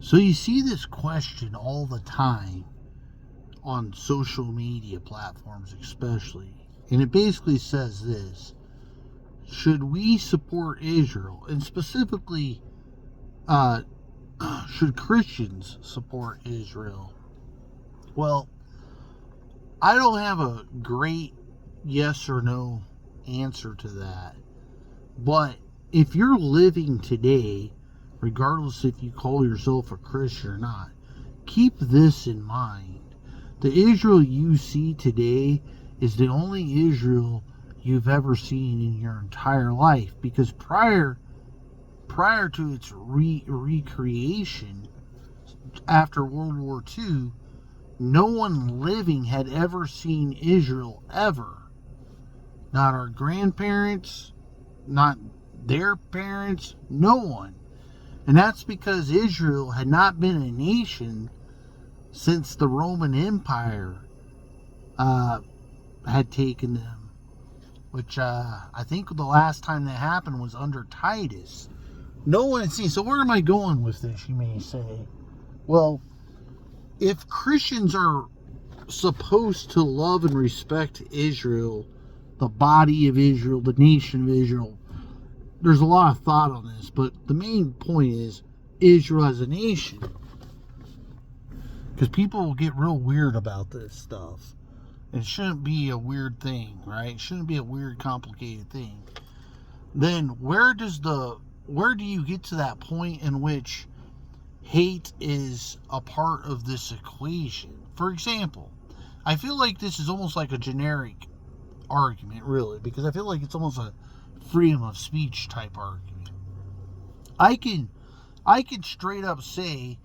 So you see this question all the time on social media platforms, especially. And it basically says this: should we support Israel? And specifically, uh, should Christians support Israel? Well, I don't have a great yes or no answer to that. But if you're living today, regardless if you call yourself a Christian or not, keep this in mind. The Israel you see today is the only Israel you've ever seen in your entire life, because prior to its recreation after World War II, no one living had ever seen Israel ever. Not our grandparents, not their parents, no one. And that's because Israel had not been a nation since the Roman Empire had taken them, which I think the last time that happened was under Titus. No one had seen. So where am I going with this, you may say? Well, if Christians are supposed to love and respect Israel, the body of Israel, the nation of Israel, there's a lot of thought on this, but the main point is Israel as a nation. Because people will get real weird about this stuff. It shouldn't be a weird thing, right? It shouldn't be a weird, complicated thing. Then where do you get to that point in which hate is a part of this equation? For example, I feel like this is almost like a generic argument, really, because I feel like it's almost a freedom of speech type argument. I can straight up say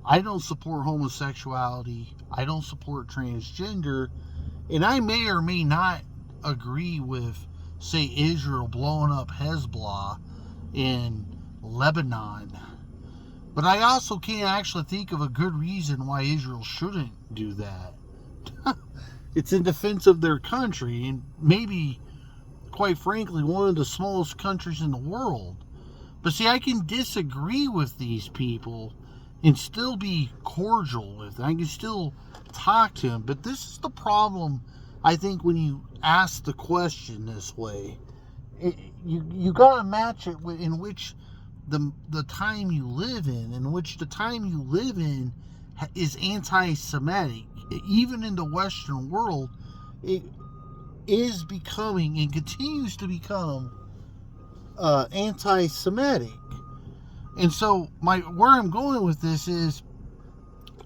I don't support homosexuality, I don't support transgender, and I may or may not agree with, say, Israel blowing up Hezbollah in Lebanon. But I also can't actually think of a good reason why Israel shouldn't do that. It's in defense of their country, and maybe, quite frankly, one of the smallest countries in the world. But see, I can disagree with these people and still be cordial with them. I can still talk to them. But this is the problem, I think, when you ask the question this way. You got to match it in which the time you live in which the time you live in is anti-Semitic. Even in the Western world, it is becoming and continues to become anti-Semitic. And so where I'm going with this is,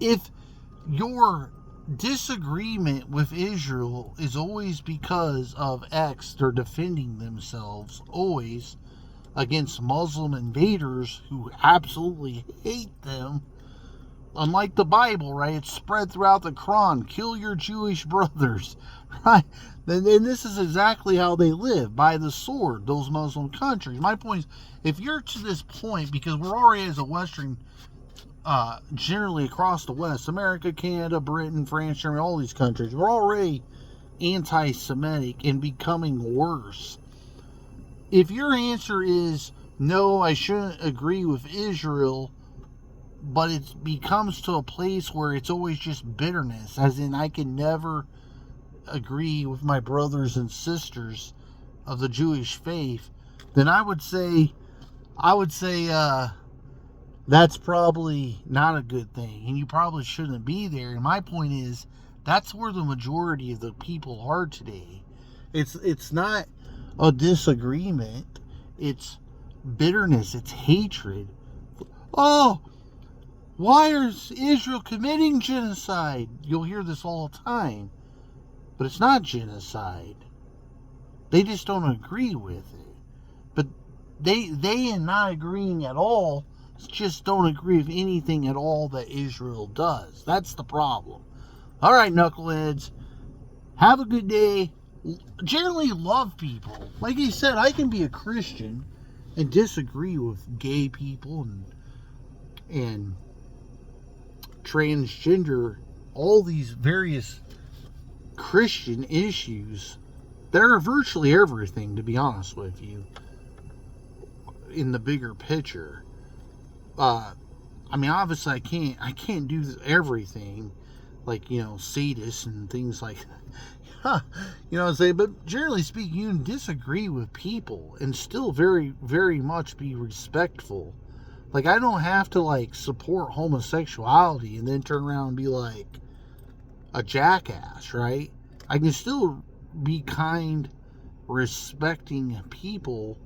if your disagreement with Israel is always because of X, they're defending themselves always against Muslim invaders who absolutely hate them. Unlike the Bible, right? It's spread throughout the Quran. Kill your Jewish brothers, right? And this is exactly how they live, by the sword, those Muslim countries. My point is, if you're to this point, because we're already as a Western, generally across the West, America, Canada, Britain, France, Germany, all these countries, we're already anti-Semitic and becoming worse. If your answer is, no, I shouldn't agree with Israel, but it becomes to a place where it's always just bitterness, as in I can never agree with my brothers and sisters of the Jewish faith, then I would say that's probably not a good thing, and you probably shouldn't be there. And my point is, that's where the majority of the people are today. It's not a disagreement, it's bitterness, it's hatred. Oh, why is Israel committing genocide? You'll hear this all the time. But it's not genocide. They just don't agree with it. But they in not agreeing at all, just don't agree with anything at all that Israel does. That's the problem. All right, knuckleheads. Have a good day. Generally love people. Like I said, I can be a Christian and disagree with gay people and transgender, all these various Christian issues. They're virtually everything, to be honest with you, in the bigger picture. I mean, obviously, I can't do everything, like, sadists and things like that. You know what I'm saying? But generally speaking, you can disagree with people and still very, very much be respectful. Like, I don't have to, like, support homosexuality and then turn around and be like a jackass, right? I can still be kind, respecting people,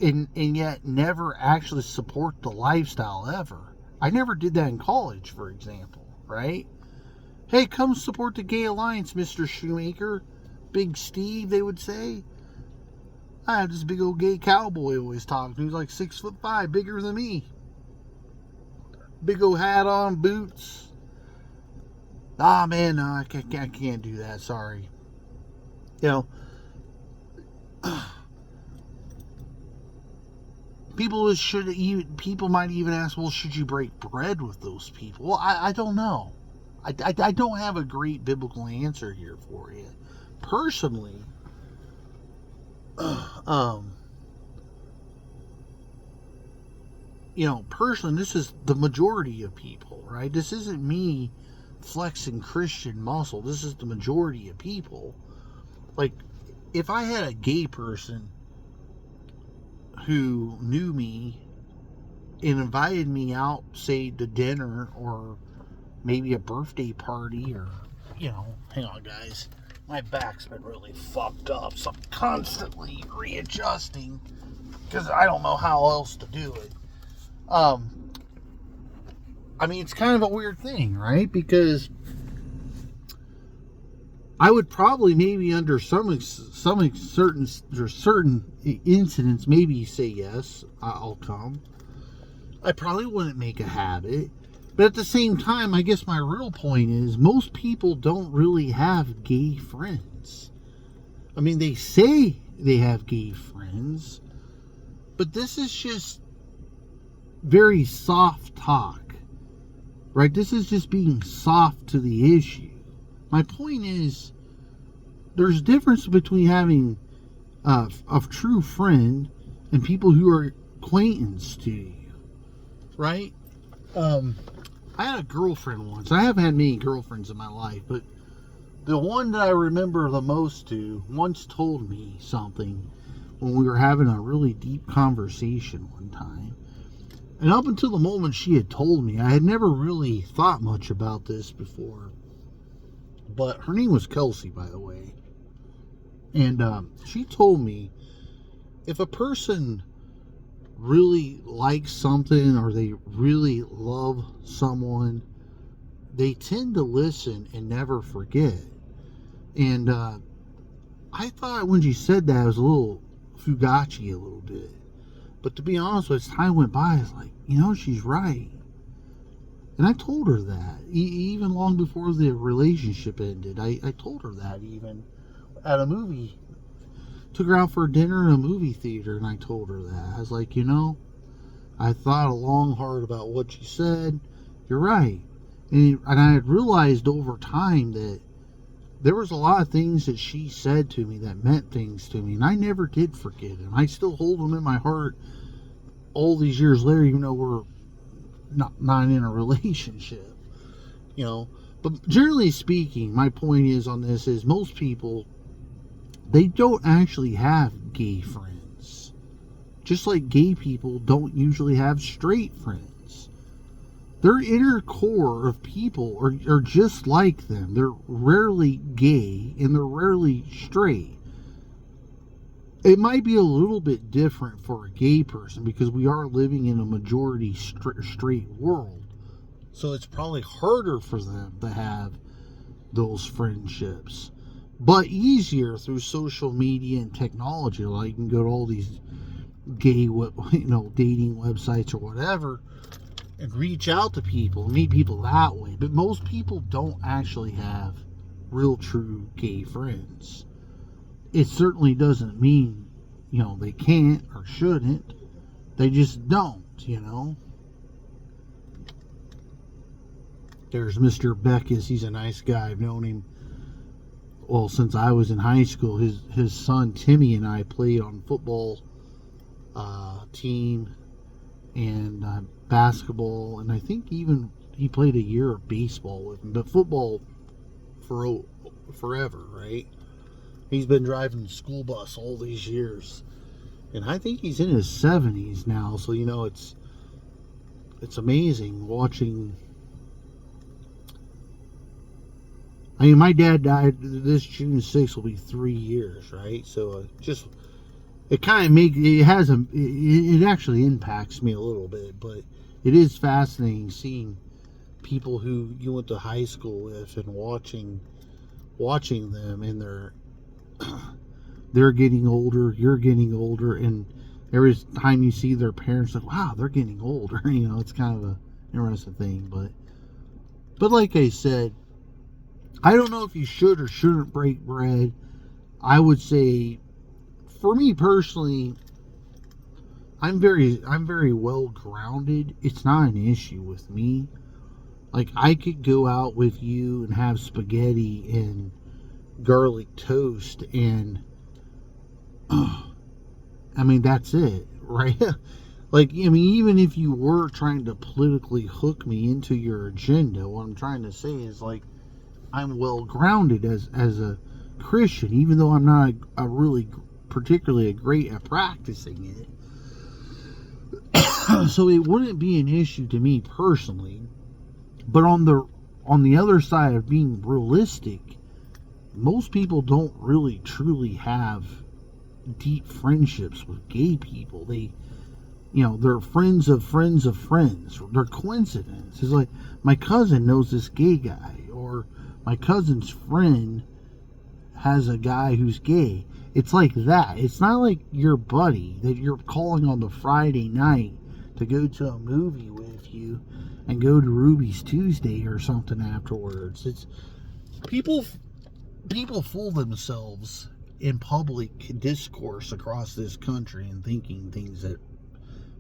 and yet never actually support the lifestyle ever. I never did that in college, for example, right? Hey, come support the Gay Alliance, Mr. Shoemaker. Big Steve, they would say. I have this big old gay cowboy always talking to. He's like 6'5", bigger than me. Big old hat on, boots. Ah, man, no, I can't do that. Sorry. You know, people might even ask, well, should you break bread with those people? Well, I don't know. I don't have a great biblical answer here for you. Personally, personally, this is the majority of people, right? This isn't me flexing Christian muscle. This is the majority of people. Like, if I had a gay person who knew me and invited me out, say, to dinner or maybe a birthday party, or, hang on, guys. My back's been really fucked up, so I'm constantly readjusting because I don't know how else to do it. I mean, it's kind of a weird thing, right? Because I would probably maybe under certain incidents maybe say yes, I'll come. I probably wouldn't make a habit. But at the same time, I guess my real point is most people don't really have gay friends. I mean, they say they have gay friends, but this is just very soft talk, right? This is just being soft to the issue. My point is, there's a difference between having a true friend and people who are acquaintance to you, right? I had a girlfriend once. I haven't had many girlfriends in my life, but the one that I remember the most to once told me something when we were having a really deep conversation one time. And up until the moment she had told me, I had never really thought much about this before. But her name was Kelsey, by the way. And she told me, if a person really likes something or they really love someone, they tend to listen and never forget. And I thought when she said that, it was a little fugazi a little bit. But to be honest, as time went by, I was like, she's right. And I told her that, even long before the relationship ended. I told her that even at a movie. Took her out for dinner in a movie theater, and I told her that. I was like, I thought long hard about what she said. You're right. And I had realized over time that there was a lot of things that she said to me that meant things to me, and I never did forget them. I still hold them in my heart all these years later, even though we're not in a relationship, But generally speaking, my point is on this is most people, they don't actually have gay friends. Just like gay people don't usually have straight friends. Their inner core of people are just like them. They're rarely gay and they're rarely straight. It might be a little bit different for a gay person because we are living in a majority straight world. So it's probably harder for them to have those friendships. But easier through social media and technology. Like you can go to all these gay, dating websites or whatever and reach out to people, meet people that way. But most people don't actually have real, true gay friends. It certainly doesn't mean, they can't or shouldn't. They just don't, There's Mr. Beckus. He's a nice guy. I've known him, since I was in high school. His son Timmy and I played on football team and basketball, and I think even he played a year of baseball with him, but football for forever, right? He's been driving the school bus all these years, and I think he's in his 70s now. So it's amazing watching. I mean, my dad died this June 6th will be 3 years, right? So just it kind of it actually impacts me a little bit, but it is fascinating seeing people who you went to high school with and watching them, and they're getting older, you're getting older, and every time you see their parents, like, wow, they're getting older. It's kind of a interesting thing, but like I said, I don't know if you should or shouldn't break bread. I would say, for me personally, I'm very well grounded. It's not an issue with me. Like, I could go out with you and have spaghetti and garlic toast, and I mean, that's it, right? Like, I mean, even if you were trying to politically hook me into your agenda, what I'm trying to say is, like, I'm well grounded as a Christian, even though I'm not a really particularly great at practicing it. So it wouldn't be an issue to me personally. But on the other side of being realistic, most people don't really truly have deep friendships with gay people. They're friends of friends of friends. They're coincidence. It's like, my cousin knows this gay guy, or my cousin's friend has a guy who's gay. It's like that. It's not like your buddy that you're calling on the Friday night to go to a movie with you and go to Ruby's Tuesday or something afterwards. It's people fool themselves in public discourse across this country and thinking things that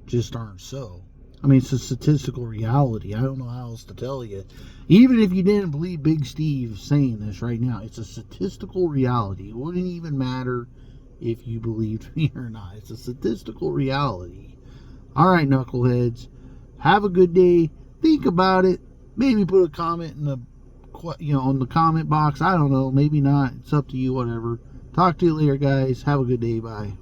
just aren't so. I mean, it's a statistical reality. I don't know how else to tell you. Even if you didn't believe Big Steve saying this right now, it's a statistical reality. It wouldn't even matter if you believed me or not. It's a statistical reality. All right, knuckleheads. Have a good day. Think about it. Maybe put a comment in the comment box. I don't know. Maybe not. It's up to you. Whatever. Talk to you later, guys. Have a good day. Bye.